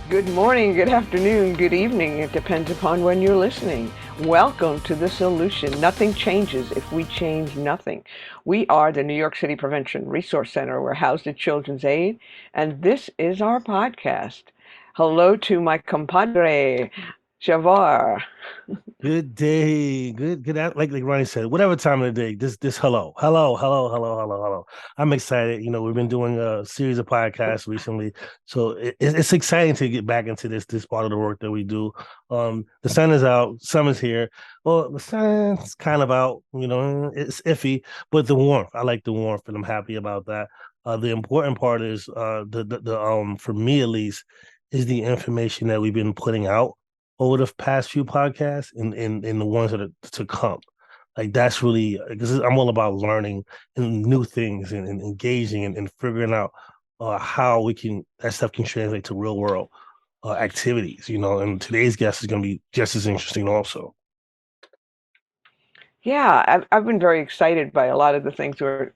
Good morning, good afternoon, good evening. It depends upon when you're listening. Welcome to The Solution. Nothing changes if we change nothing. We are the New York City Prevention Resource Center. We're housed at Children's Aid, and this is our podcast. Hello to my compadre, Chevar. Good day. Like Ronnie said, whatever time of the day, this hello. I'm excited. We've been doing a series of podcasts recently. So it's exciting to get back into this part of the work that we do. The sun is out, summer's here. Well, the sun's kind of out, it's iffy, but the warmth. I like the warmth and I'm happy about that. The important part is the for me at least, is the information that we've been putting out over the past few podcasts and the ones that are to come. Like that's really because I'm all about learning and new things and engaging and figuring out how that stuff can translate to real world activities. And today's guest is going to be just as interesting also. Yeah, I've been very excited by a lot of the things we're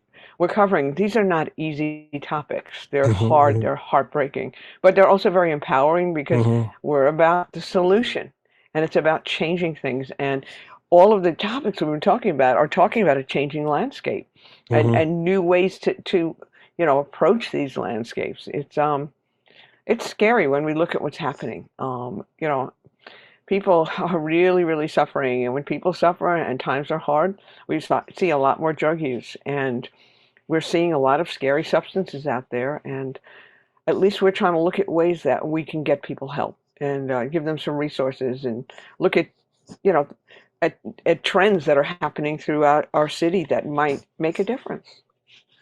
covering. These are not easy topics. They're hard, Mm-hmm, they're heartbreaking, but they're also very empowering because mm-hmm, we're about the solution and it's about changing things. And all of the topics we've been talking about are talking about a changing landscape mm-hmm. and new ways to approach these landscapes. It's scary when we look at what's happening. People are really, really suffering. And when people suffer and times are hard, see a lot more drug use. And we're seeing a lot of scary substances out there. And at least we're trying to look at ways that we can get people help and give them some resources and look you know, at, at trends that are happening throughout our city that might make a difference.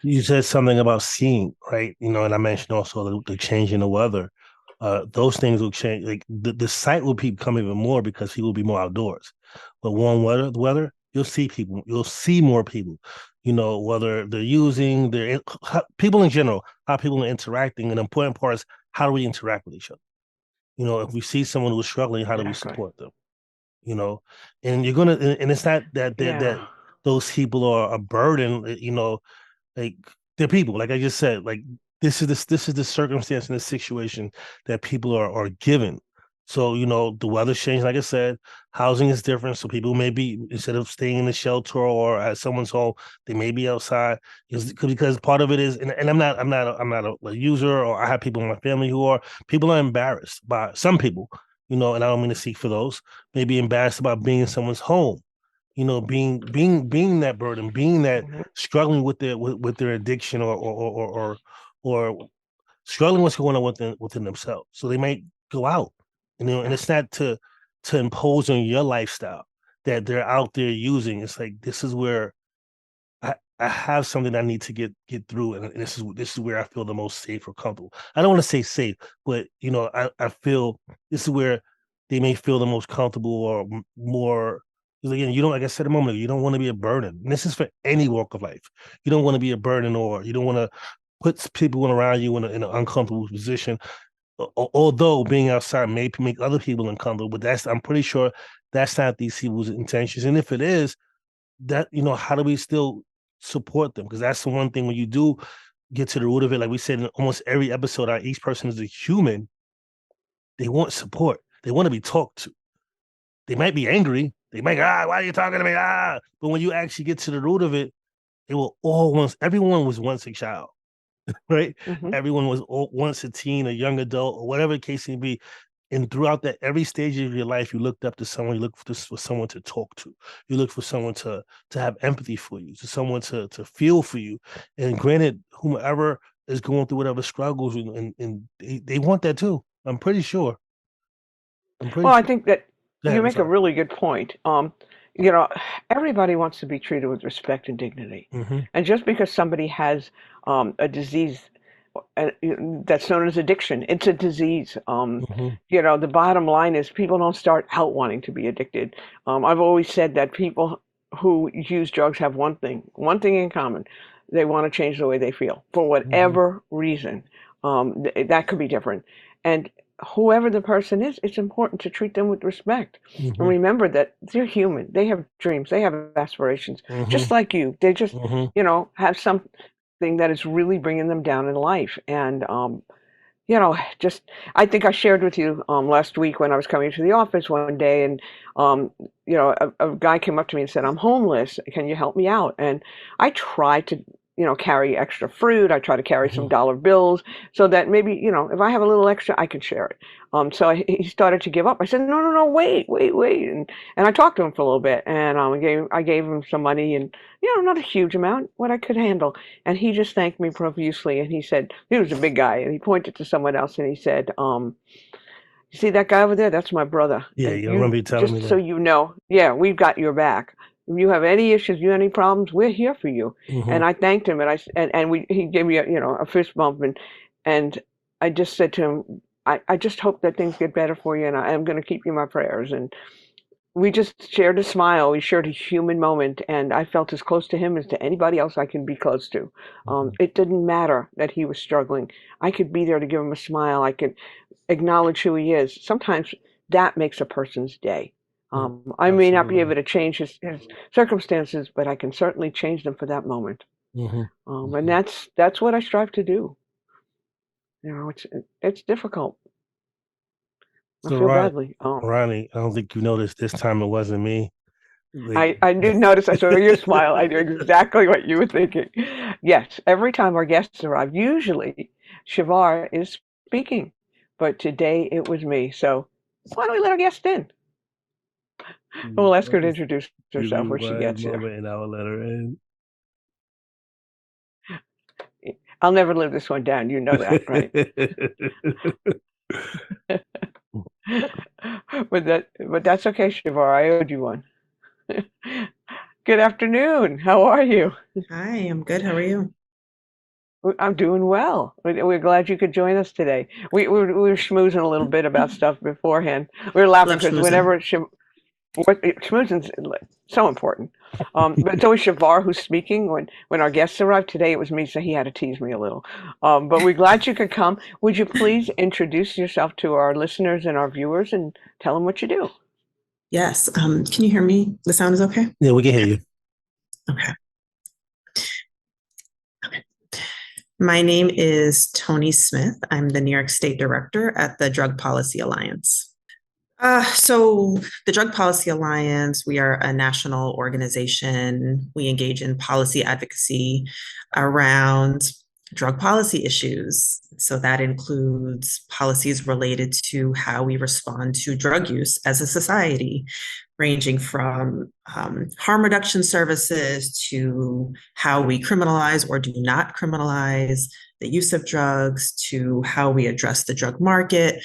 You said something about seeing, right? And I mentioned also the change in the weather. Those things will change. Like the site will become even more because people will be more outdoors. But warm weather, the weather, you'll see people. You'll see more people. Whether they're using people in general, how people are interacting. And the important part is how do we interact with each other? If we see someone who's struggling, how do we Exactly. support them? You know, and you're gonna, and it's not that Yeah. those people are a burden. Like they're people, like I just said, like this is the circumstance and the situation that people are given. So, the weather's changed, like I said, housing is different. So people may be instead of staying in the shelter or at someone's home, they may be outside. Because part of it is, and I'm not a user, or I have people in my family who are people are embarrassed by some people, and I don't mean to seek for those, may be embarrassed about being in someone's home, being that burden, being that Mhm. struggling with their addiction or struggling what's going on within themselves. So they might go out, and Yeah. it's not to impose on your lifestyle that they're out there using. It's like this is where I have something I need to get through, and this is where I feel the most safe or comfortable. I don't want to say safe, but I feel this is where they may feel the most comfortable or more. Because again, you don't, like I said a moment ago, you don't want to be a burden. And this is for any walk of life. You don't want to be a burden, or you don't want to put people around you in an uncomfortable position. Although being outside may make other people uncomfortable, but I'm pretty sure that's not these people's intentions. And if it is, that how do we still support them? Because that's the one thing when you do get to the root of it, like we said in almost every episode, each person is a human. They want support. They want to be talked to. They might be angry. They might why are you talking to me? But when you actually get to the root of it, they will all once. Everyone was once a child, right? Hmm. Everyone was once a teen, a young adult, or whatever the case may be. And throughout that, every stage of your life, you looked up to someone. You looked for someone to talk to. You look for someone to have empathy for you, to someone to feel for you. And granted, whomever is going through whatever struggles, and they want that too. I'm pretty sure. I'm pretty Well, I sure. think that Go you ahead. I'm make a sorry. really good point. You know, everybody wants to be treated with respect and dignity. Mm-hmm. And just because somebody has a disease that's known as addiction, it's a disease. Mm-hmm. The bottom line is people don't start out wanting to be addicted. I've always said that people who use drugs have one thing in common. They want to change the way they feel for Mm-hmm. whatever reason. That could be different. And whoever the person is, it's important to treat them with respect. And Mm-hmm. remember that they're human. They have dreams. They have aspirations, just Mm-hmm. like you. They just, Mm-hmm. have something that is really bringing them down in life. And, just I think I shared with you last week when I was coming to the office one day, and um, a guy came up to me and said, "I'm homeless. Can you help me out?" And I tried to, carry extra fruit. I try to carry some Mhm. dollar bills so that maybe, if I have a little extra, I can share it. So he started to give up. I said, "No, no, no, wait, wait, wait," and I talked to him for a little bit, and I gave him some money, and not a huge amount, what I could handle. And he just thanked me profusely, and he said, he was a big guy, and he pointed to someone else, and he said, "You see that guy over there? That's my brother. Yeah, And you you, remember you telling me just so that. you know, yeah, we've got your back. If you have any issues, you have any problems, we're here for you." Hmm. And I thanked him, and he gave me a fist bump, and I just said to him, I just hope that things get better for you, and I'm going to keep you in my prayers. And we just shared a smile. We shared a human moment, and I felt as close to him as to anybody else I can be close to. Hmm. It didn't matter that he was struggling. I could be there to give him a smile. I could acknowledge who he is. Sometimes that makes a person's day. I may not be Absolutely. able to change his circumstances, but I can certainly change them for that moment. Hmm. And Hmm. that's what I strive to do. It's difficult. I So, feel badly. Ronnie, I don't think you noticed this time it wasn't me. Like, I did notice. I saw your smile. I knew exactly what you were thinking. Yes, every time our guests arrive, usually Chevar is speaking, but today it was me. So why don't we let our guest in? We'll ask I'll her to just introduce give me herself when she one gets here. moment and I'll let her in. I'll never live this one down. You know that, right? But that's okay, Shivar. I owed you one. Good afternoon. How are you? Hi, I'm good. How are you? I'm doing well. We're glad you could join us today. We were schmoozing a little bit about stuff beforehand. We were laughing Love because schmoozing. schmoozing's so important. But it's always Shavar who's speaking. When our guests arrived today, it was me, so he had to tease me a little. But we're glad you could come. Would you please introduce yourself to our listeners and our viewers and tell them what you do? Yes. Can you hear me? The sound is okay? Yeah, we can hear you. Okay. Okay. My name is Toni Smith. I'm the New York State Director at the Drug Policy Alliance. So the Drug Policy Alliance, we are a national organization. We engage in policy advocacy around drug policy issues. So that includes policies related to how we respond to drug use as a society, ranging from harm reduction services to how we criminalize or do not criminalize the use of drugs, to how we address the drug market,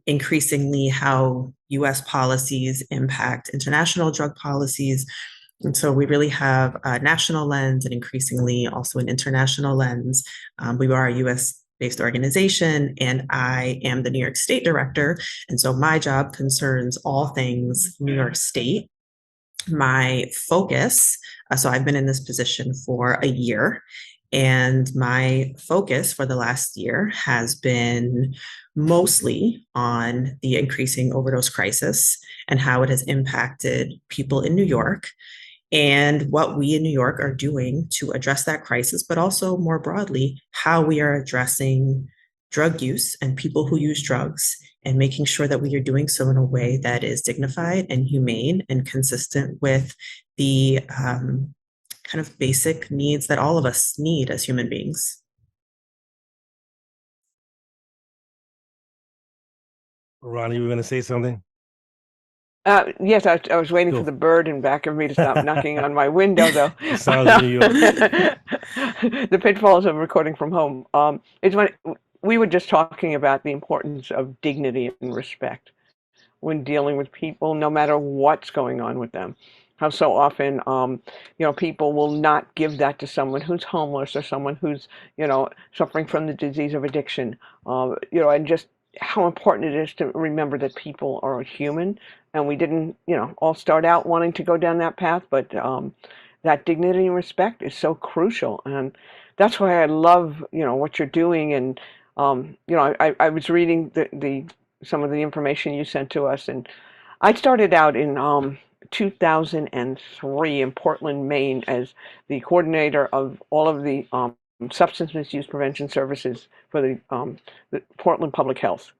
increasingly how US policies impact international drug policies. And so we really have a national lens and increasingly also an international lens. We are a US based organization, and I am the New York State Director. And so my job concerns all things New York State. My focus, so I've been in this position for a year, and my focus for the last year has been mostly on the increasing overdose crisis and how it has impacted people in New York and what we in New York are doing to address that crisis, but also more broadly, how we are addressing drug use and people who use drugs and making sure that we are doing so in a way that is dignified and humane and consistent with the kind of basic needs that all of us need as human beings. Ronnie, you were going to say something? Yes, I was waiting for Go. the bird in back of me to stop knocking on my window, though. It sounds New York. The pitfalls of recording from home. It's when we were just talking about the importance of dignity and respect when dealing with people, no matter what's going on with them. How so often, people will not give that to someone who's homeless or someone who's, suffering from the disease of addiction. And just how important it is to remember that people are human, and we didn't, all start out wanting to go down that path, but that dignity and respect is so crucial, and that's why I love, what you're doing. And I was reading the some of the information you sent to us. And I started out in 2003 in Portland, Maine, as the coordinator of all of the substance misuse prevention services for the Portland Public Health.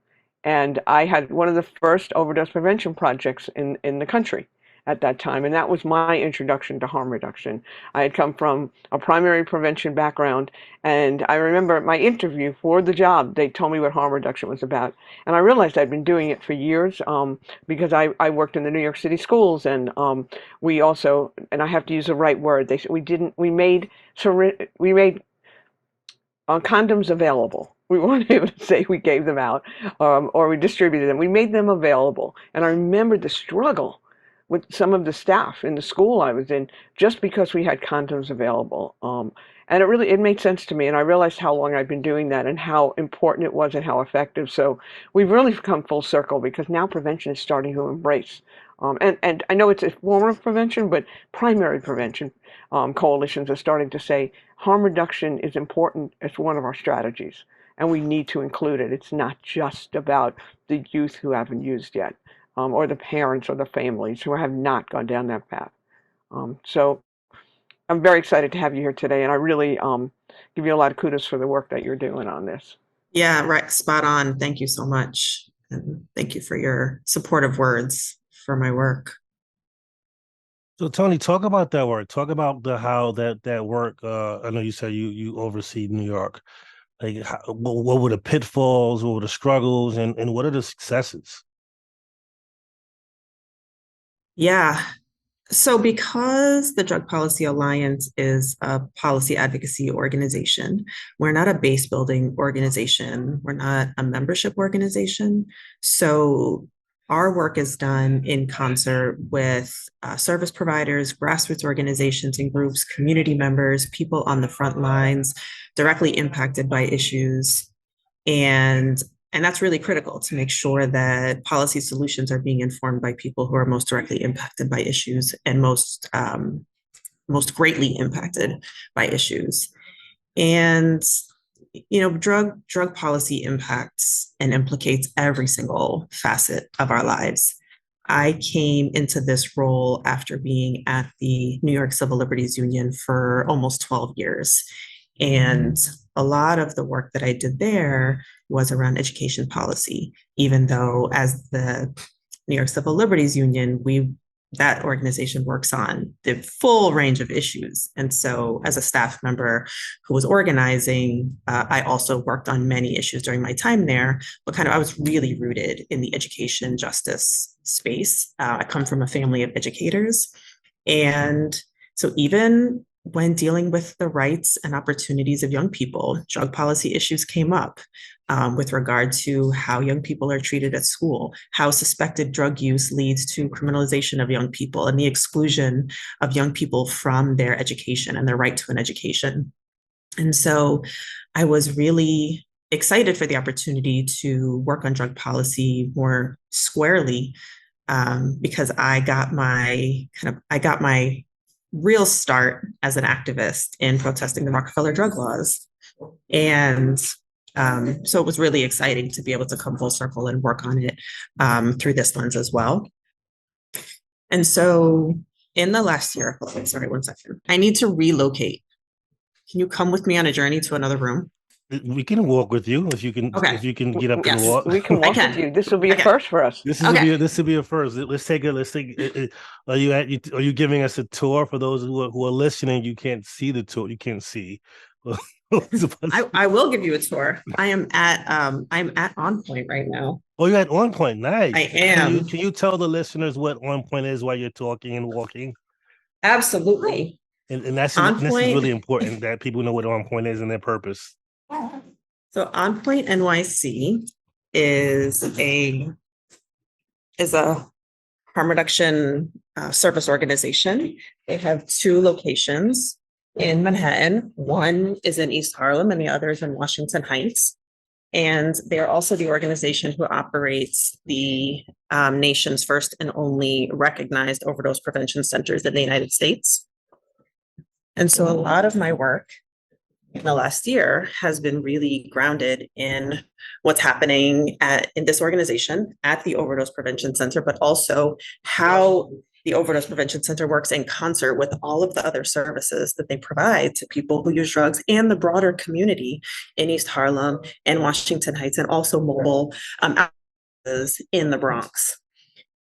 And I had one of the first overdose prevention projects in the country at that time. And that was my introduction to harm reduction. I had come from a primary prevention background. And I remember my interview for the job, they told me what harm reduction was about. And I realized I'd been doing it for years because I worked in the New York City schools. And we also, and I have to use the right word, they said we made condoms available. We weren't able to say we gave them out or we distributed them. We made them available. And I remember the struggle with some of the staff in the school I was in just because we had condoms available. And it made sense to me. And I realized how long I'd been doing that and how important it was and how effective. So we've really come full circle because now prevention is starting to embrace. And I know it's a form of prevention, but primary prevention coalitions are starting to say harm reduction is important as one of our strategies, and we need to include it. It's not just about the youth who haven't used yet, or the parents or the families who have not gone down that path. So I'm very excited to have you here today, and I really give you a lot of kudos for the work that you're doing on this. Yeah, right. Spot on. Thank you so much. And thank you for your supportive words for my work. So Toni, talk about that work. Talk about how that work. I know you said you oversee New York. Like, what were the pitfalls? What were the struggles? And what are the successes? Yeah. So because the Drug Policy Alliance is a policy advocacy organization, we're not a base building organization. We're not a membership organization. So our work is done in concert with service providers, grassroots organizations and groups, community members, people on the front lines directly impacted by issues. And that's really critical to make sure that policy solutions are being informed by people who are most directly impacted by issues and most greatly impacted by issues. And drug policy impacts and implicates every single facet of our lives. I came into this role after being at the New York Civil Liberties Union for almost 12 years. And a lot of the work that I did there was around education policy, even though as the New York Civil Liberties Union, that organization works on the full range of issues. And so as a staff member who was organizing, I also worked on many issues during my time there, but I was really rooted in the education justice space. I come from a family of educators. And so even when dealing with the rights and opportunities of young people, drug policy issues came up with regard to how young people are treated at school, how suspected drug use leads to criminalization of young people and the exclusion of young people from their education and their right to an education. And so I was really excited for the opportunity to work on drug policy more squarely because I got my real start as an activist in protesting the Rockefeller drug laws. And so it was really exciting to be able to come full circle and work on it through this lens as well. And so in the last year, sorry, 1 second. I need to relocate. Can you come with me on a journey to another room? We can walk with you if you can. Okay. If you can get up Yes, and walk, we can walk with you. This will be a first for us. This will be a first. Let's take. Are you giving us a tour for those who are listening? You can't see the tour. You can't see. I will give you a tour. I'm at On Point right now. Oh, you're at On Point. Nice. I am. Can you tell the listeners what On Point is while you're talking and walking? Absolutely. And this is really important that people know what On Point is and their purpose. So On Point NYC is a harm reduction service organization. They have 2 locations in Manhattan. One is in East Harlem and the other is in Washington Heights. And they're also the organization who operates the nation's first and only recognized overdose prevention centers in the United States. And so a lot of my work in the last year has been really grounded in what's happening in this organization at the Overdose Prevention Center, but also how the Overdose Prevention Center works in concert with all of the other services that they provide to people who use drugs and the broader community in East Harlem and Washington Heights, and also mobile in the Bronx.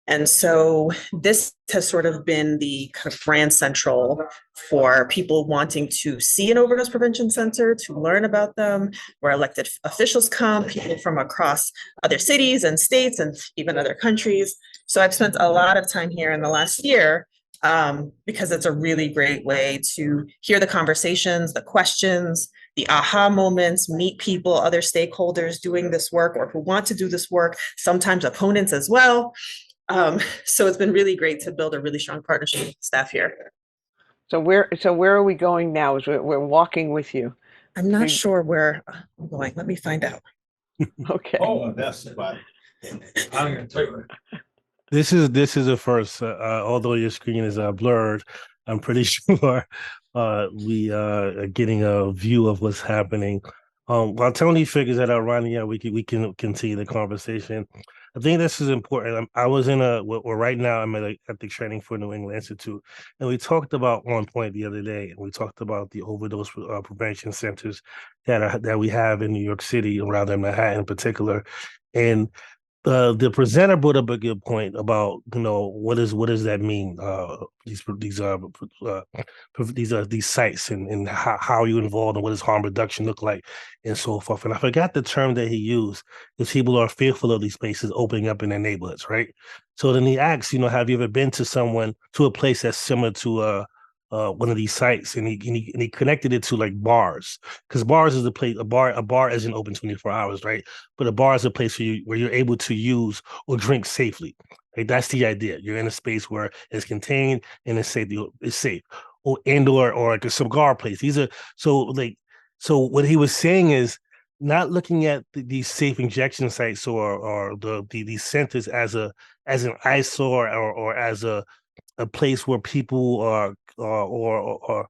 And so this has sort of been the kind of brand central for people wanting to see an overdose prevention center, to learn about them, where elected officials come, people from across other cities and states and even other countries. So I've spent a lot of time here in the last year because it's a really great way to hear the conversations, the questions, the aha moments, meet people, other stakeholders doing this work or who want to do this work, sometimes opponents as well. So it's been really great to build a really strong partnership with the staff here. So where are we going now? Is we're walking with you. I'm not sure where I'm going. Let me find out. Okay. Oh, that's about it. I'm gonna tell you. This is a first. Although your screen is blurred, I'm pretty sure we are getting a view of what's happening. While Toni figures that out, Ronni, yeah, we can continue the conversation. I think this is important. I was in right now I'm at the training for New England Institute, and we talked about one point the other day, and we talked about the overdose prevention centers that we have in New York City, or rather in Manhattan in particular, and the presenter brought up a good point about what does that mean, these sites and how are you involved and what does harm reduction look like and so forth. And I forgot the term that he used, because people are fearful of these places opening up in their neighborhoods, right? So then he asks, have you ever been to a place that's similar to one of these sites, and he connected it to like bars, because bars is a place. A bar isn't open 24 hours, right? But a bar is a place where you're able to use or drink safely. Like, that's the idea. You're in a space where it's contained and it's safe. Or like a cigar place. So what he was saying is not looking at these safe injection sites or these centers as an eyesore or as a place where people are or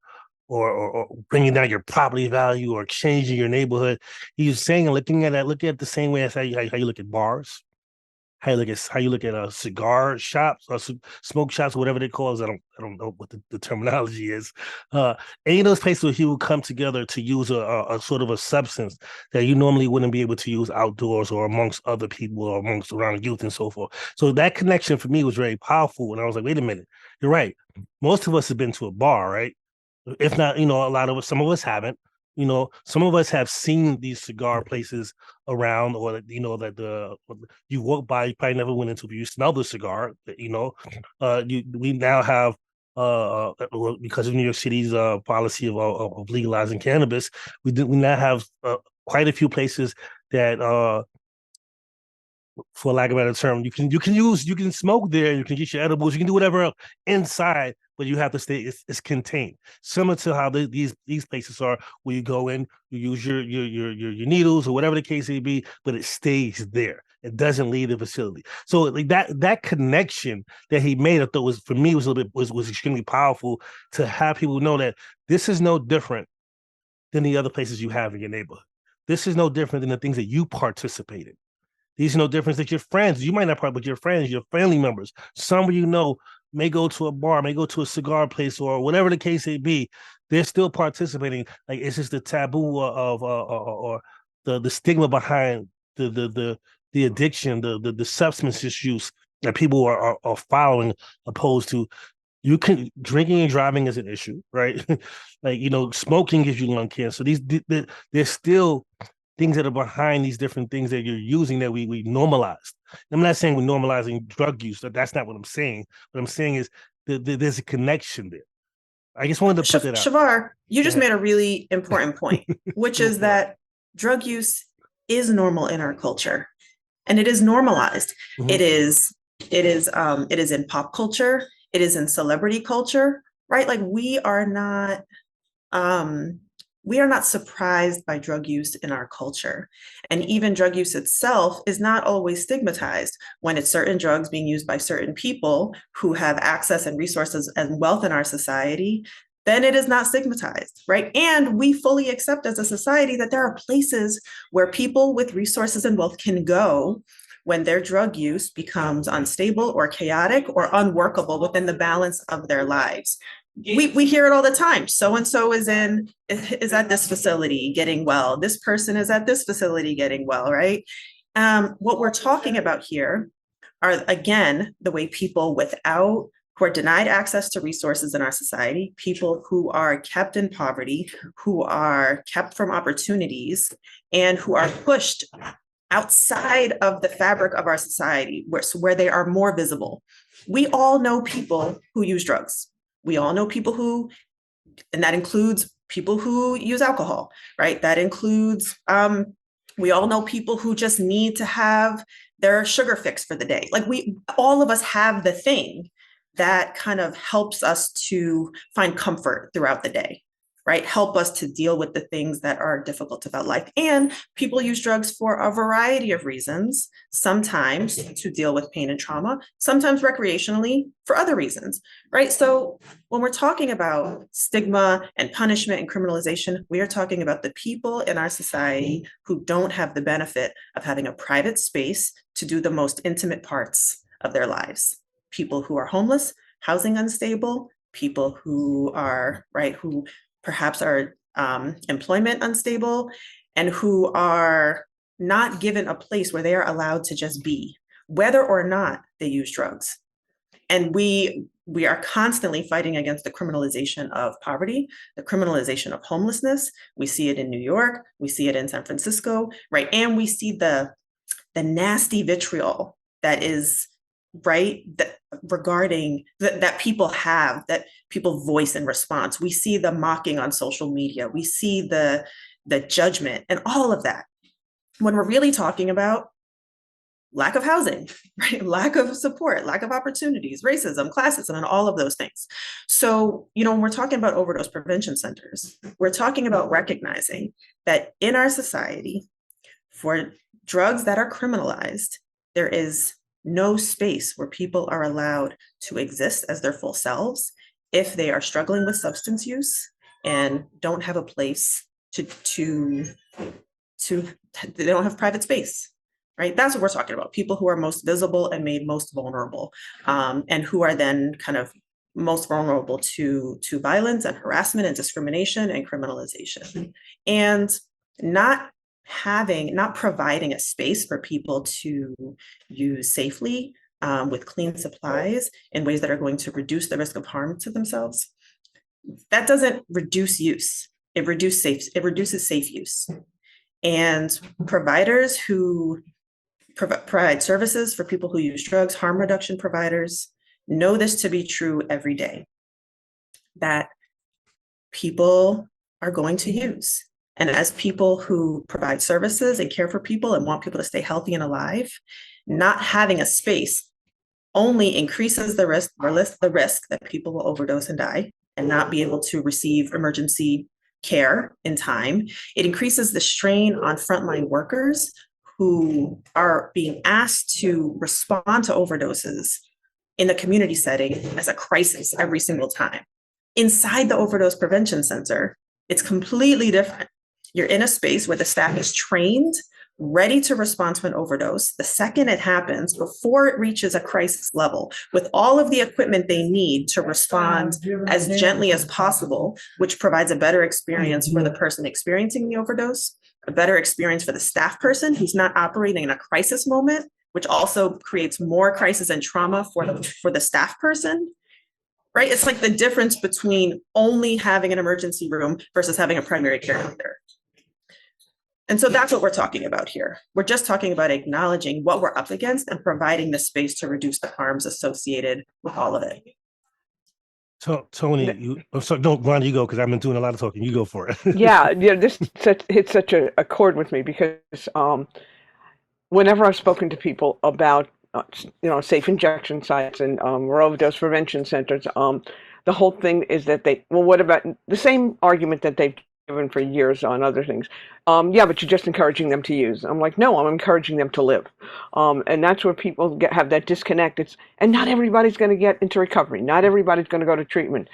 bringing down your property value or changing your neighborhood. He was saying, looking at it the same way as how you look at bars, how you look at cigar shops or smoke shops, whatever they call it. I don't know what the terminology is. Any of those places where people come together to use a sort of a substance that you normally wouldn't be able to use outdoors or amongst other people or amongst around youth and so forth. So that connection for me was very powerful. And I was like, wait a minute, you're right. Most of us have been to a bar, right? If not, some of us haven't. Some of us have seen these cigar places around, or that you walk by, you probably never went into, but you smell the cigar. We now have because of New York City's policy of legalizing cannabis, we now have quite a few places that for lack of a better term, you can smoke there, you can get your edibles, you can do whatever else inside, but you have to stay. It's contained, similar to how these places are, where you go in, you use your needles or whatever the case may be, but it stays there. It doesn't leave the facility. So like that connection that he made, I thought was extremely powerful, to have people know that this is no different than the other places you have in your neighborhood. This is no different than the things that you participate in. These are no difference that your friends, you might not probably, but your friends, your family members, some may go to a bar, may go to a cigar place, or whatever the case may be. They're still participating. Like, it's just the taboo of or the stigma behind the addiction, the substance misuse that people are following, opposed to drinking and driving is an issue, right? Like, smoking gives you lung cancer. There's still things that are behind these different things that you're using that we normalized. I'm not saying we're normalizing drug use. That's not what I'm saying. What I'm saying is there's a connection there. I just wanted to put that out. Chevar, you just made a really important point, which is that drug use is normal in our culture, and it is normalized. Mm-hmm. It is in pop culture. It is in celebrity culture, right? Like, we are not surprised by drug use in our culture. And even drug use itself is not always stigmatized. When it's certain drugs being used by certain people who have access and resources and wealth in our society, then it is not stigmatized, right? And we fully accept as a society that there are places where people with resources and wealth can go when their drug use becomes unstable or chaotic or unworkable within the balance of their lives. We hear it all the time. So-and-so is at this facility getting well. This person is at this facility getting well, right? What we're talking about here are, again, the way people who are denied access to resources in our society, people who are kept in poverty, who are kept from opportunities, and who are pushed outside of the fabric of our society, where they are more visible. We all know people who use drugs. We all know people and that includes people who use alcohol, right? That includes, we all know people who just need to have their sugar fix for the day. Like all of us have the thing that kind of helps us to find comfort throughout the day, right? Help us to deal with the things that are difficult about life. And people use drugs for a variety of reasons, sometimes to deal with pain and trauma, sometimes recreationally for other reasons, right? So when we're talking about stigma and punishment and criminalization, we are talking about the people in our society who don't have the benefit of having a private space to do the most intimate parts of their lives. People who are homeless, housing unstable, people who are, right, who perhaps are employment unstable, and who are not given a place where they are allowed to just be, whether or not they use drugs. And we are constantly fighting against the criminalization of poverty, the criminalization of homelessness. We see it in New York, we see it in San Francisco, right? And we see the nasty vitriol that is, right, that regarding that people have, that people voice in response. We see the mocking on social media. We see the judgment and all of that. When we're really talking about lack of housing, right? Lack of support, lack of opportunities, racism, classism, and all of those things. So, when we're talking about overdose prevention centers, we're talking about recognizing that in our society, for drugs that are criminalized, there is no space where people are allowed to exist as their full selves if they are struggling with substance use and don't have a place to they don't have private space, right? That's what we're talking about. People who are most visible and made most vulnerable, and who are then kind of most vulnerable to violence and harassment and discrimination and criminalization. And not providing a space for people to use safely with clean supplies in ways that are going to reduce the risk of harm to themselves. That doesn't reduce use. It reduces safe use. And providers who provide services for people who use drugs, harm reduction providers, know this to be true every day, that people are going to use. And as people who provide services and care for people and want people to stay healthy and alive, not having a space only increases the risk that people will overdose and die and not be able to receive emergency care in time. It increases the strain on frontline workers who are being asked to respond to overdoses in the community setting as a crisis every single time. Inside the overdose prevention center, it's completely different. You're in a space where the staff is trained, ready to respond to an overdose the second it happens, before it reaches a crisis level, with all of the equipment they need to respond as gently as possible, which provides a better experience for the person experiencing the overdose, a better experience for the staff person who's not operating in a crisis moment, which also creates more crisis and trauma for the staff person. Right? It's like the difference between only having an emergency room versus having a primary care doctor. And so that's what we're talking about here. We're just talking about acknowledging what we're up against and providing the space to reduce the harms associated with all of it. So, Toni, Ron, you go, because I've been doing a lot of talking. You go for it. Yeah, this hits such a chord with me, because whenever I've spoken to people about safe injection sites and overdose prevention centers, the whole thing is that what about the same argument that they've given for years on other things? Yeah, but you're just encouraging them to use. I'm like, no, I'm encouraging them to live. And that's where people have that disconnect. And not everybody's going to get into recovery. Not everybody's going to go to treatment.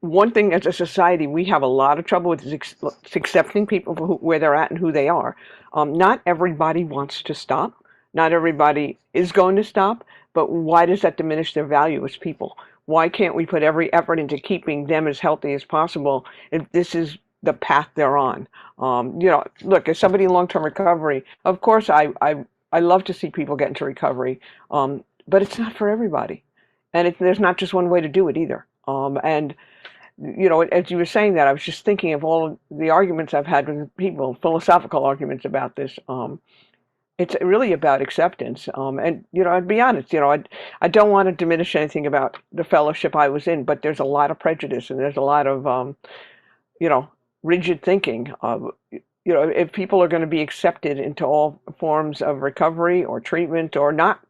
One thing as a society we have a lot of trouble with is accepting people for where they're at and who they are. Not everybody wants to stop. Not everybody is going to stop, but why does that diminish their value as people? Why can't we put every effort into keeping them as healthy as possible if this is the path they're on? Look, as somebody in long-term recovery, of course, I love to see people get into recovery, but it's not for everybody, and there's not just one way to do it either. And as you were saying that, I was just thinking of all of the arguments I've had with people, philosophical arguments about this. It's really about acceptance. And I'd be honest, I don't want to diminish anything about the fellowship I was in, but there's a lot of prejudice and there's a lot of, rigid thinking. If people are going to be accepted into all forms of recovery or treatment or not,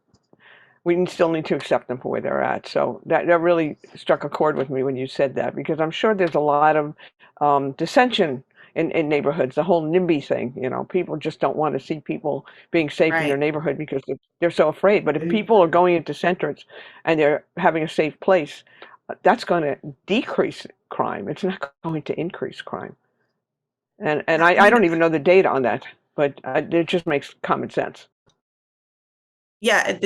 we still need to accept them for where they're at. So that really struck a chord with me when you said that, because I'm sure there's a lot of dissension in neighborhoods, the whole NIMBY thing. People just don't want to see people being safe in their Right. neighborhood because they're so afraid. But if people are going into centers and they're having a safe place, that's going to decrease crime. It's not going to increase crime. And I don't even know the data on that, but it just makes common sense. Yeah,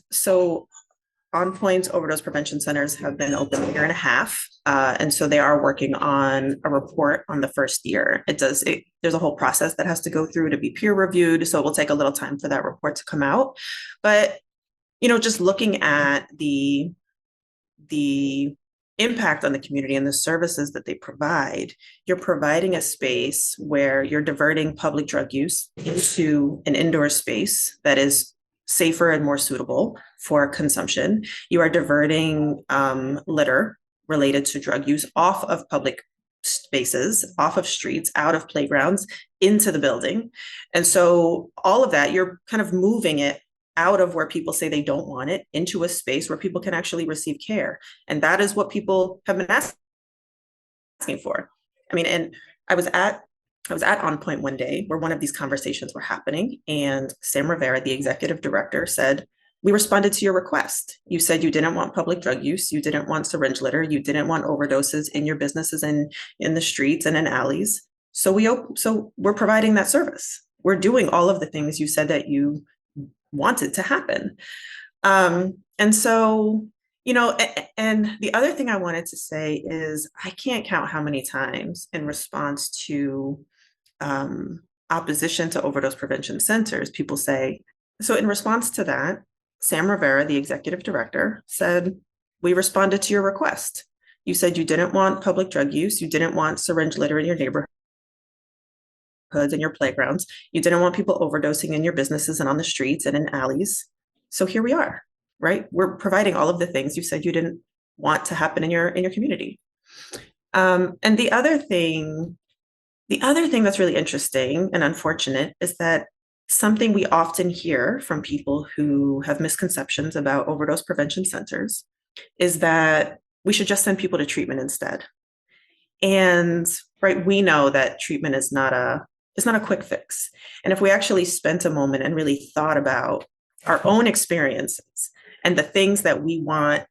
so On Point's overdose prevention centers have been open a year and a half, and so they are working on a report on the first year. There's a whole process that has to go through to be peer reviewed, so it will take a little time for that report to come out. But just looking at the impact on the community and the services that they provide, you're providing a space where you're diverting public drug use into an indoor space that is safer and more suitable for consumption. You are diverting litter related to drug use off of public spaces, off of streets, out of playgrounds, into the building. And so all of that, you're kind of moving it out of where people say they don't want it into a space where people can actually receive care. And that is what people have been asking for. I mean, and I was at On Point one day where one of these conversations were happening, and Sam Rivera, the executive director, said, "We responded to your request. You said you didn't want public drug use, you didn't want syringe litter, you didn't want overdoses in your businesses and in the streets and in alleys. So we're providing that service. We're doing all of the things you said that you wanted to happen." And so, and the other thing I wanted to say is I can't count how many times in response to opposition to overdose prevention centers, people say, so in response to that, Sam Rivera, the executive director, said, "We responded to your request. You said you didn't want public drug use, you didn't want syringe litter in your neighborhoods and your playgrounds, you didn't want people overdosing in your businesses and on the streets and in alleys. So here we are, right? We're providing all of the things you said you didn't want to happen in your community." And the other thing that's really interesting and unfortunate is that something we often hear from people who have misconceptions about overdose prevention centers is that we should just send people to treatment instead. And right, we know that treatment is not a quick fix. And if we actually spent a moment and really thought about our own experiences and the things that we want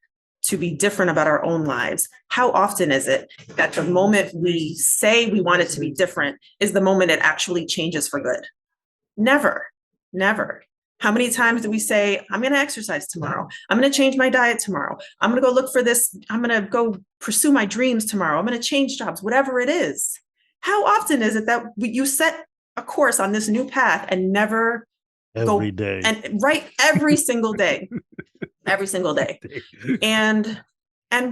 to be different about our own lives, how often is it that the moment we say we want it to be different is the moment it actually changes for good? Never. How many times do we say, "I'm going to exercise tomorrow. I'm going to change my diet tomorrow. I'm going to go look for this. I'm going to go pursue my dreams tomorrow. I'm going to change jobs," whatever it is. How often is it that you set a course on this new path and never every day and right every single day, every single day. And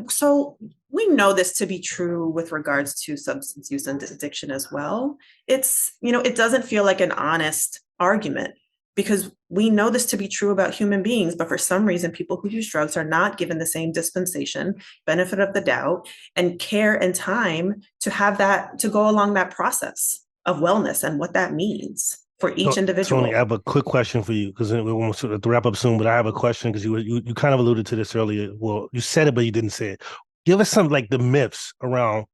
so we know this to be true with regards to substance use and addiction as well. It's, it doesn't feel like an honest argument because we know this to be true about human beings, but for some reason, people who use drugs are not given the same dispensation, benefit of the doubt, and care and time to have that, to go along that process of wellness and what that means for each individual. Toni, I have a quick question for you because we want to wrap up soon, but I have a question because you kind of alluded to this earlier. Well, you said it, but you didn't say it. Give us some like the myths around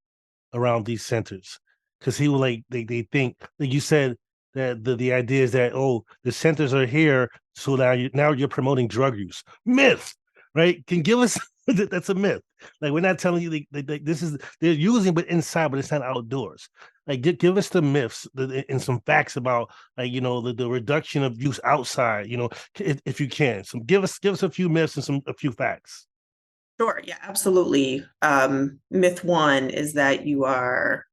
these centers. Because he will they think, like you said, that the idea is that, oh, the centers are here, so now you're promoting drug use. Myth, right? Can give us That's a myth. Like, we're not telling you this is, they're using, but inside, but it's not outdoors. Like, give us the myths and some facts about, like, the reduction of use outside, if you can. So give us a few myths and a few facts. Sure. Yeah, absolutely. Myth one is that you are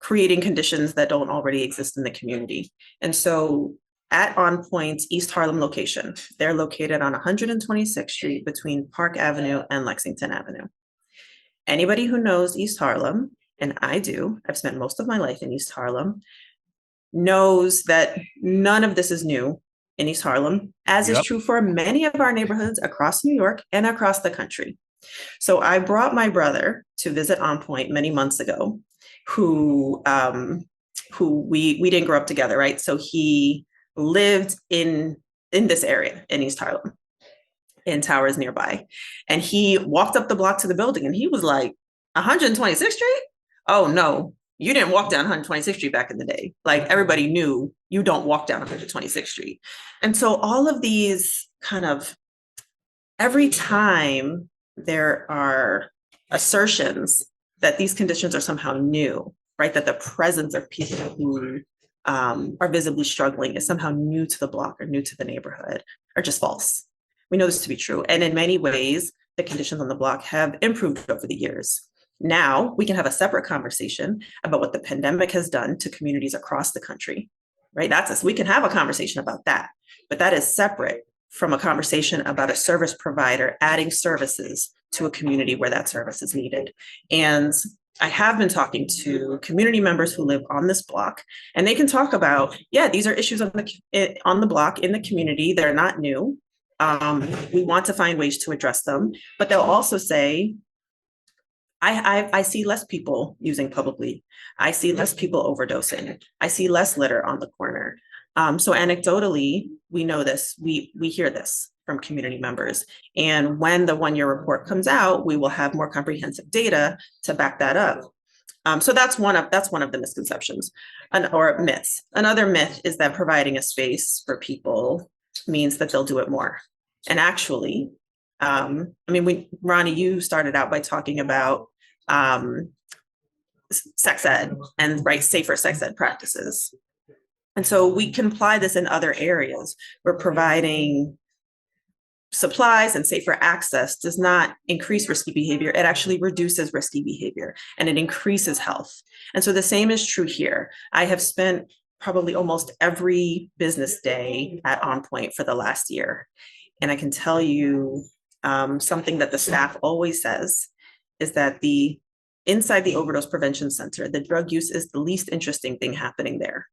creating conditions that don't already exist in the community. And so at On Point's East Harlem location, they're located on 126th Street between Park Avenue and Lexington Avenue. Anybody who knows East Harlem, and I do, I've spent most of my life in East Harlem, knows that none of this is new in East Harlem, as is true for many of our neighborhoods across New York and across the country. So I brought my brother to visit On Point many months ago, who we didn't grow up together, right? So he lived in this area in East Harlem, in towers nearby. And he walked up the block to the building and he was like, 126th Street? Oh no, you didn't walk down 126th Street back in the day. Like, everybody knew you don't walk down 126th Street. And so all of these kind of, every time there are assertions that these conditions are somehow new, right? That the presence of people who are visibly struggling is somehow new to the block or new to the neighborhood, are just false. We know this to be true. And in many ways, the conditions on the block have improved over the years. Now we can have a separate conversation about what the pandemic has done to communities across the country, right? That's us. We can have a conversation about that, but that is separate from a conversation about a service provider adding services to a community where that service is needed. And I have been talking to community members who live on this block, and they can talk about, yeah, these are issues on the block in the community. They're not new. We want to find ways to address them, but they'll also say, I see less people using publicly. I see less people overdosing. I see less litter on the corner. So anecdotally, we know this, we hear this from community members. And when the 1-year report comes out, we will have more comprehensive data to back that up. So that's one of the misconceptions or myths. Another myth is that providing a space for people means that they'll do it more. And actually, Ronni, you started out by talking about sex ed and safer sex ed practices. And so we can apply this in other areas where providing supplies and safer access does not increase risky behavior. It actually reduces risky behavior and it increases health. And so the same is true here. I have spent probably almost every business day at On Point for the last year. And I can tell you something that the staff always says is that inside the Overdose Prevention Center, the drug use is the least interesting thing happening there.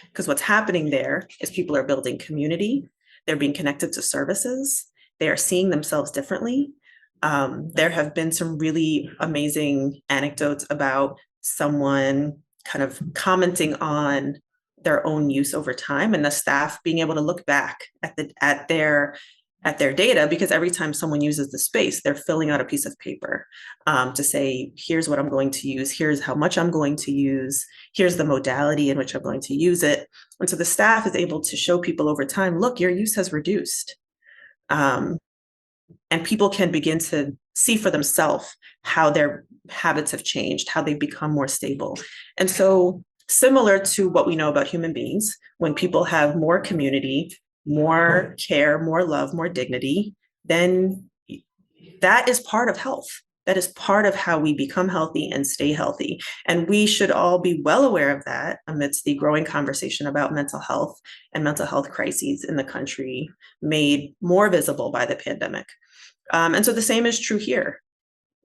Because what's happening there is people are building community, they're being connected to services, they are seeing themselves differently. There have been some really amazing anecdotes about someone kind of commenting on their own use over time and the staff being able to look back at their data, because every time someone uses the space, they're filling out a piece of paper to say, here's what I'm going to use, here's how much I'm going to use, here's the modality in which I'm going to use it. And so the staff is able to show people over time, look, your use has reduced. And people can begin to see for themselves how their habits have changed, how they've become more stable. And so similar to what we know about human beings, when people have more community, more care, more love, more dignity, then that is part of health. That is part of how we become healthy and stay healthy. And we should all be well aware of that amidst the growing conversation about mental health and mental health crises in the country, made more visible by the pandemic. And so the same is true here.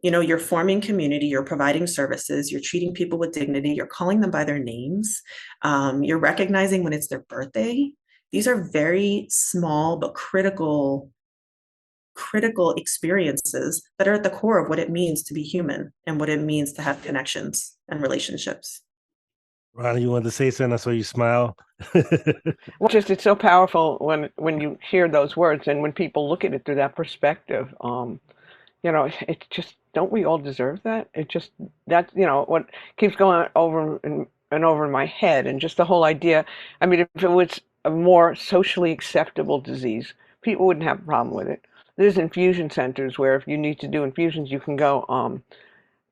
You're forming community, you're providing services, you're treating people with dignity, you're calling them by their names, you're recognizing when it's their birthday. These are very small but critical experiences that are at the core of what it means to be human and what it means to have connections and relationships. Ronni, you wanted to say something? I saw you smile. Well, it's so powerful when you hear those words and when people look at it through that perspective. It's just, don't we all deserve that? It just, that, what keeps going over and over in my head, and just the whole idea. If it was a more socially acceptable disease, people wouldn't have a problem with it. there's infusion centers where if you need to do infusions, you can go.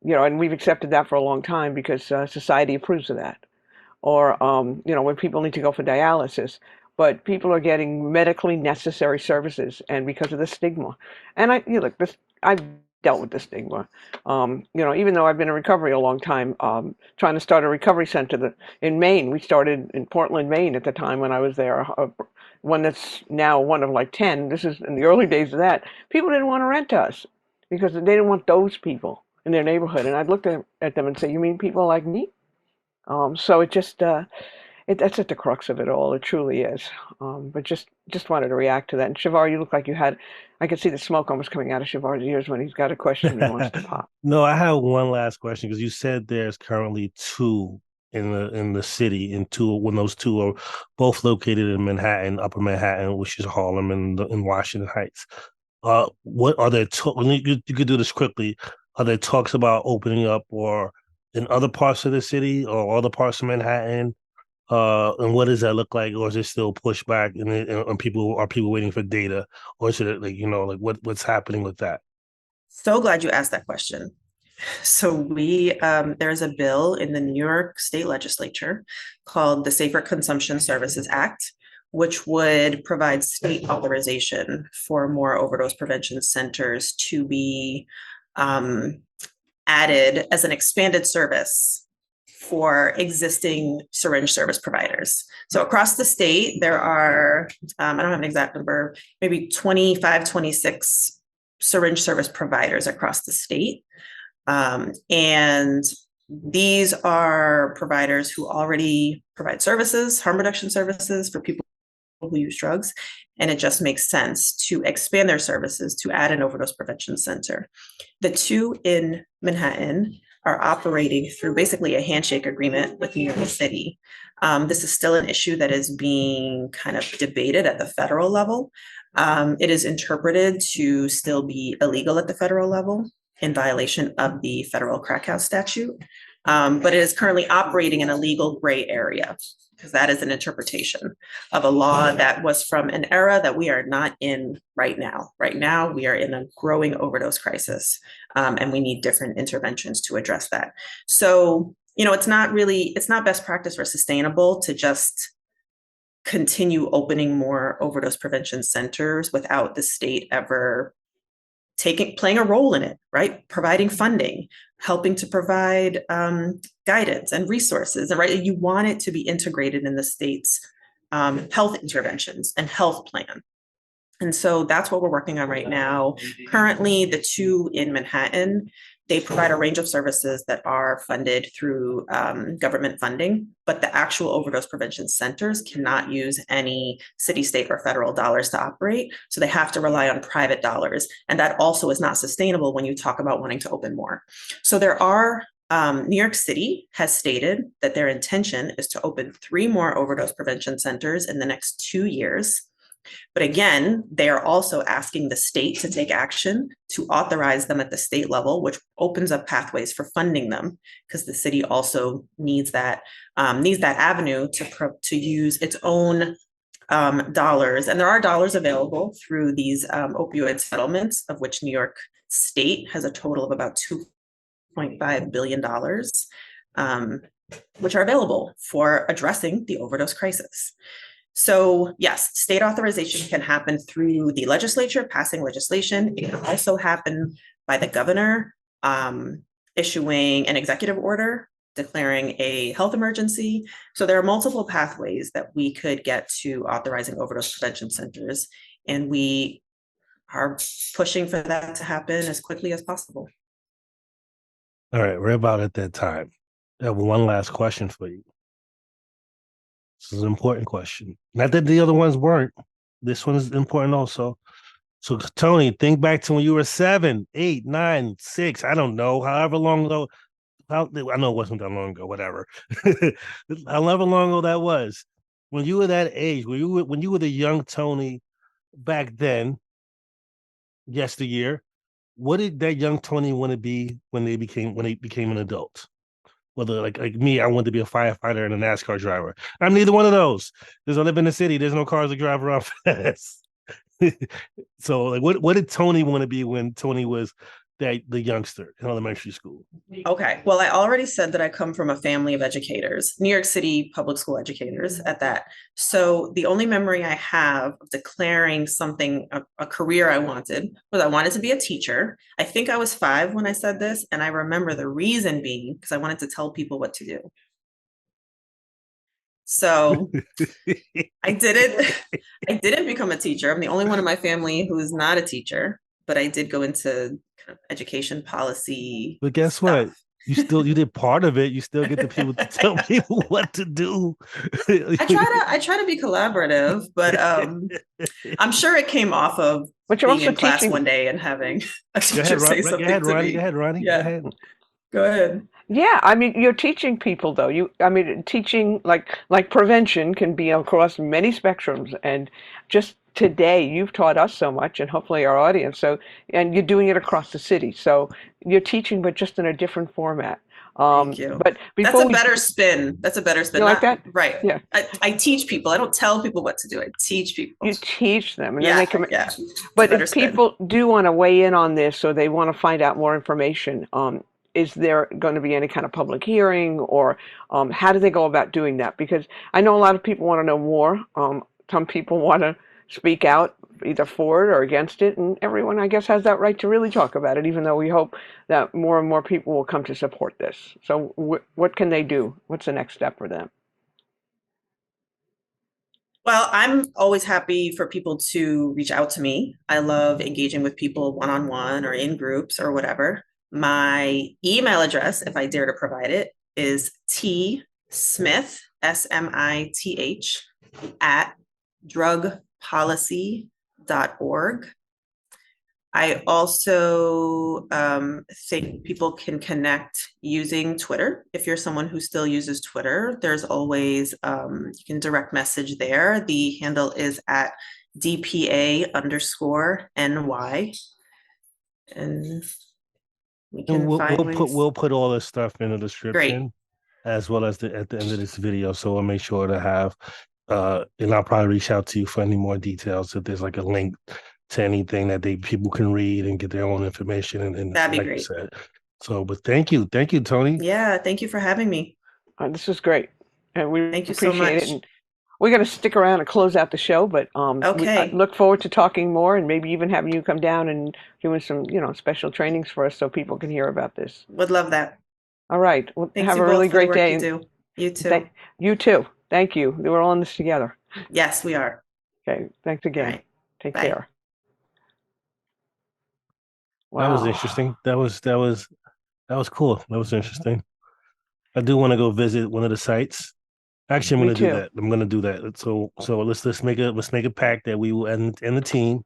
And we've accepted that for a long time because society approves of that. Or when people need to go for dialysis, but people are getting medically necessary services, and because of the stigma, and look, I've dealt with the stigma. Even though I've been in recovery a long time, trying to start a recovery center in Maine. We started in Portland, Maine at the time when I was there. One that's now one of like 10. This is in the early days of that. People didn't want to rent to us because they didn't want those people in their neighborhood. And I'd look at them and say, "You mean people like me?" So it just that's at the crux of it all. It truly is. But just wanted to react to that. And Chevar, you look like you had. I could see the smoke almost coming out of Chevar's ears when he's got a question he wants to pop. No, I have one last question because you said there's currently two in the city, and when those two are both located in Manhattan, Upper Manhattan, which is Harlem, and in Washington Heights. What are there? You could do this quickly. Are there talks about opening up or in other parts of the city or other parts of Manhattan? And what does that look like? Or is it still pushback and people waiting for data? Or is it what's happening with that? So glad you asked that question. So there's a bill in the New York State Legislature called the Safer Consumption Services Act, which would provide state authorization for more overdose prevention centers to be added as an expanded service for existing syringe service providers. So across the state, there are, I don't have an exact number, maybe 25, 26 syringe service providers across the state. And these are providers who already provide services, harm reduction services for people who use drugs. And it just makes sense to expand their services to add an overdose prevention center. The two in Manhattan are operating through basically a handshake agreement with New York City. This is still an issue that is being kind of debated at the federal level. It is interpreted to still be illegal at the federal level in violation of the federal crack house statute, but it is currently operating in a legal gray area because that is an interpretation of a law that was from an era that we are not in right now. Right now, we are in a growing overdose crisis, and we need different interventions to address that. So, it's not best practice or sustainable to just continue opening more overdose prevention centers without the state ever playing a role in it, right? Providing funding, helping to provide guidance and resources, and right, you want it to be integrated in the state's health interventions and health plan. And so that's what we're working on right now. Currently, the two in Manhattan, they provide a range of services that are funded through government funding, but the actual overdose prevention centers cannot use any city, state, or federal dollars to operate. So they have to rely on private dollars. And that also is not sustainable when you talk about wanting to open more. So New York City has stated that their intention is to open 3 more overdose prevention centers in the next 2 years. But again, they are also asking the state to take action to authorize them at the state level, which opens up pathways for funding them, because the city also needs that avenue to use its own dollars. And there are dollars available through these opioid settlements, of which New York State has a total of about $2.5 billion, which are available for addressing the overdose crisis. So yes, state authorization can happen through the legislature passing legislation. It can also happen by the governor issuing an executive order declaring a health emergency. So there are multiple pathways that we could get to authorizing overdose prevention centers, and we are pushing for that to happen as quickly as possible. All right, we're about at that time. I have one last question for you. This is an important question. Not that the other ones weren't. This one is important also. So, Toni, think back to when you were 7, 8, 9, 6. I don't know, however long ago. I know it wasn't that long ago. Whatever. However long ago that was. When you were that age, when you were the young Toni back then, yesteryear, what did that young Toni want to be when they became an adult? Whether like me, I wanted to be a firefighter and a NASCAR driver. I'm neither one of those. Because I live in the city, there's no cars to drive around fast. So like what did Toni want to be when Toni was the youngster in elementary school? Okay. Well, I already said that I come from a family of educators, New York City public school educators at that. So the only memory I have of declaring something, a career I wanted, was I wanted to be a teacher. I think I was 5 when I said this. And I remember the reason being because I wanted to tell people what to do. So I didn't become a teacher. I'm the only one in my family who's not a teacher, but I did go into kind of education policy. But guess stuff. what? You did part of it. You still get the people to tell people what to do. I try to be collaborative, but I'm sure it came off of But you're being also in class teaching. one day and having a Go teacher ahead, say Ronnie. something Go ahead, to Ronnie. me. Go ahead, Ronnie. Yeah. Go ahead. Go ahead. Yeah, I mean, you're teaching people though. I mean, teaching like prevention can be across many spectrums, and just today you've taught us so much, and hopefully our audience. So, and you're doing it across the city. So you're teaching, but just in a different format. Thank you. But That's before a better spin. That's a better spin. You like that? Right. Yeah. I teach people. I don't tell people what to do. I teach people. You teach them, and then Yeah. they come. Yeah. It's a But better if spin. people do want to weigh in on this, or they want to find out more information, is there going to be any kind of public hearing, or how do they go about doing that? Because I know a lot of people want to know more. Some people want to speak out either for it or against it, and everyone, I guess, has that right to really talk about it, even though we hope that more and more people will come to support this. So what can they do? What's the next step for them? Well, I'm always happy for people to reach out to me. I love engaging with people one-on-one or in groups or whatever. My email address, if I dare to provide it, is tsmith, SMITH, at drugpolicy.org. I also think people can connect using Twitter. If you're someone who still uses Twitter, there's always, you can direct message there. The handle is at DPA_NY. And we can find ways. We'll put all this stuff in the description, as well as at the end of this video. So I'll make sure to have, and I'll probably reach out to you for any more details if there's like a link to anything that people can read and get their own information. And That'd be like great. I said. So, but thank you, Toni. Yeah, thank you for having me. This is great, and we Thank you so appreciate much. it. And we're going to stick around and close out the show, but I Okay. look forward to talking more, and maybe even having you come down and doing some, special trainings for us so people can hear about this. Would love that. All right. Well, Thanks have you a both really for the great work day. you do. You too. You too. Thank you. We're all in this together. Yes, we are. Okay. Thanks All again. right. Take Bye. care. That was Wow. interesting. That was cool. That was interesting. I do want to go visit one of the sites. Actually, I'm Me going to do too. that. I'm going to do that. So let's make a pact that we will end the team.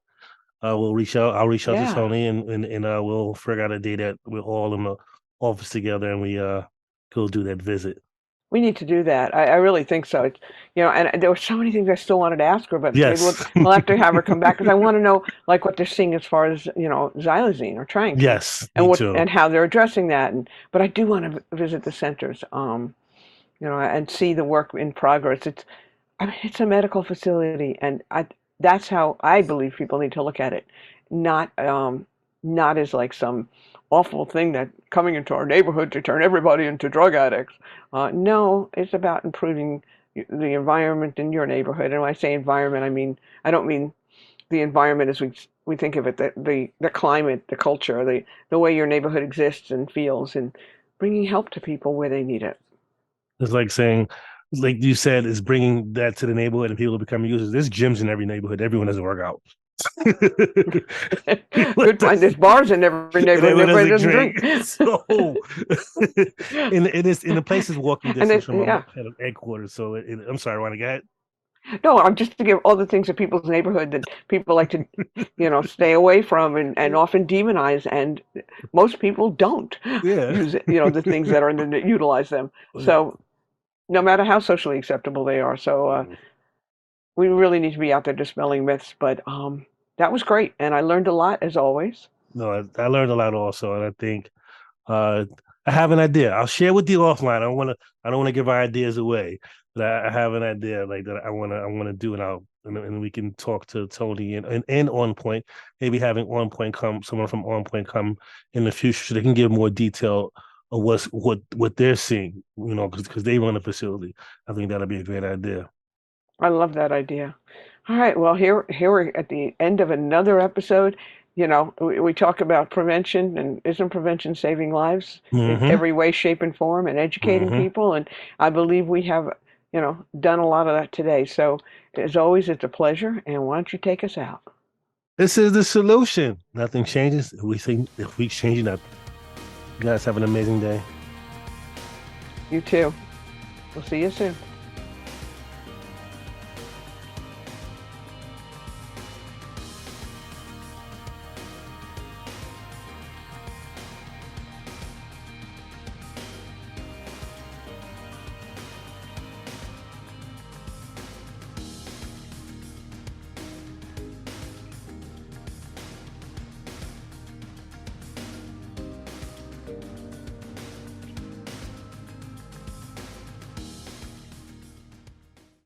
We'll reach out. I'll reach out Yeah. to Toni and we'll figure out a day that we're all in the office together and we go do that visit. We need to do that. I really think so. It's, and there were so many things I still wanted to ask her, but maybe Yes. we'll have to have her come back because I want to know like what they're seeing as far as xylazine or tranq. Yes. And me too. and how they're addressing that. But I do want to visit the centers, and see the work in progress. It's a medical facility, and that's how I believe people need to look at it, not as like some awful thing that coming into our neighborhood to turn everybody into drug addicts. No, it's about improving the environment in your neighborhood. And when I say environment, I don't mean the environment as we think of it, the climate, the culture, the way your neighborhood exists and feels, and bringing help to people where they need it. It's like saying, like you said, is bringing that to the neighborhood and people become users. There's gyms in every neighborhood. Everyone doesn't work out. Good point. There's bars in every neighborhood. Everybody doesn't drink. So, in the places walking distance from my headquarters. So I'm sorry, Ronnie, go ahead. No, I'm just to give all the things in people's neighborhood that people like to, stay away from and often demonize, and most people don't use it, the things that are in that utilize them. So no matter how socially acceptable they are. So we really need to be out there dispelling myths, but that was great. And I learned a lot as always. No, I learned a lot also. And I think I have an idea. I'll share with you offline. I don't want to give our ideas away, but I have an idea like that I wanna do, and we can talk to Toni and On Point, maybe having On Point someone from On Point come in the future so they can give more detail of what they're seeing, because they run a facility. I think that'd be a great idea. I love that idea. All right, well, here we're at the end of another episode. We talk about prevention, and isn't prevention saving lives in Mm-hmm. every way, shape, and form, and educating Mm-hmm. people. And I believe we have, done a lot of that today. So as always, it's a pleasure. And why don't you take us out? This is the solution. Nothing changes if we change nothing. You guys have an amazing day. You too. We'll see you soon.